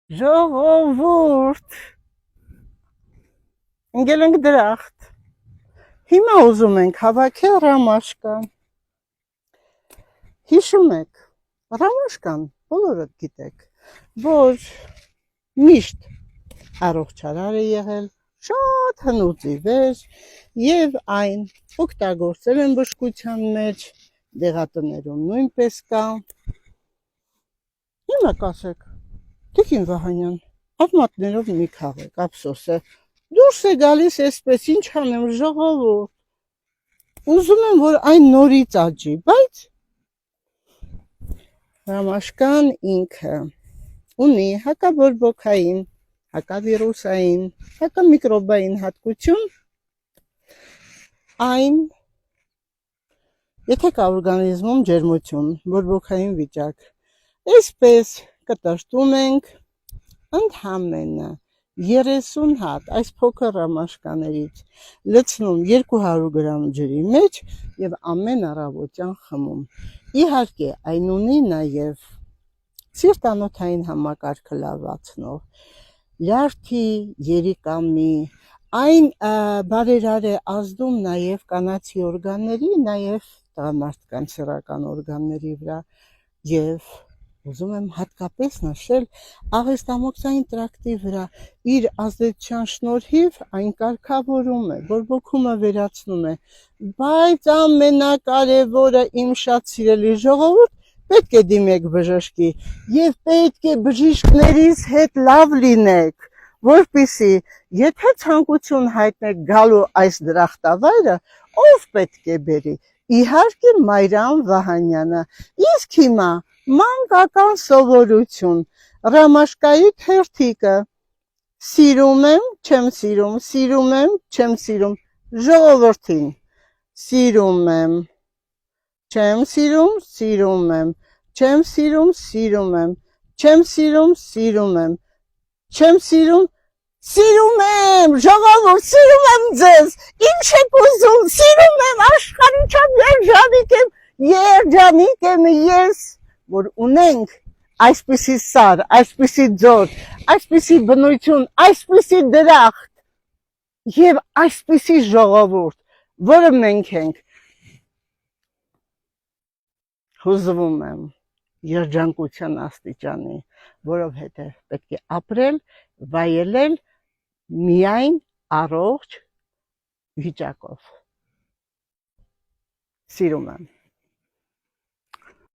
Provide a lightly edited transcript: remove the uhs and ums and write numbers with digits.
Ժողովուրդ, ընկել ենք դրախտ, հիմա ուզում ենք հավաքել ռամաշկան, հիշում եք, ռամաշկան բոլորդ գիտեք, որ միշտ առողջարար է եղել, շատ հնուց ի վեր և այն օգտագործել են բժշկության մեջ, դեղատներում նույնպես կա, հիմա կասեք, Տիկին Վահանյան, ավմատներով մի քաղեք, ափսոս է, դուրս է գալիս այսպես, ինչ անեմ, ժողովուրդ, ուզում եմ, որ այն նորից աճի, բայց ռամաշկան ինքը ունի հակաբորբոքային, հակավիրուսային, հակամիկրոբային հատկություն, այն, եթե կա օրգանիզմում ջերմություն, բորբոքային վիճակ, այսպես կտրտում ենք ընդհանրապես 30 հատ այս փոքր ռամաշկաներից լցնում 200 գրամ ջրի մեջ և ամեն առավոտյան խմում։ Իհարկե, այն ունի նաև սիրտանոթային համակարգը լավացնող, լյարդի, երիկամի, այն բարերար է ազդում նաև կանացի օրգանների, նաև տղամարդկանց սեռական օրգանների վրա և ուզում եմ հատկապես նշել աղեստամոքսային տրակտի վրա իր ազդեցության շնորհիվ այն կարգավորում է, բորբոքումը վերացնում է, բայց ամենակարևորը իմ շատ սիրելի ժողովուրդ, պետք է դիմեք բժշկի և պետք է բժիշկներից հետ լավ լինեք, որպեսզի եթե ցանկություն հայտնեք գալու այս դրախտավայրը, ով պետք է բերի, իհարկե Մարիամ Վահանյանը, իսկ հիմա մանկական սովորություն, ռամաշկայի թերթիկը, սիրում եմ, չեմ սիրում, սիրում եմ, չեմ սիրում, ժողովրդին, սիրում եմ, չեմ սիրում, սիրում եմ, չեմ սիրում, սիրում եմ, չեմ սիրում, սիրում եմ, չեմ սիրում, սիրում եմ, ժողովուրդ, սիրում եմ ձեզ, ինչ եք ուզում, սիրում եմ, աշխարհի չափ երջանիկ եմ ես, որ ունենք այսպիսի սար, այսպիսի ձոր, այսպիսի բնություն, այսպիսի դրախտ և այսպիսի ժողովուրդ, որը մենք ենք, հուզվում եմ երջանկության աստիճանի, որովհետև պետք է ապրել, վայելել միայն առողջ վիճակով։ Սիրում եմ։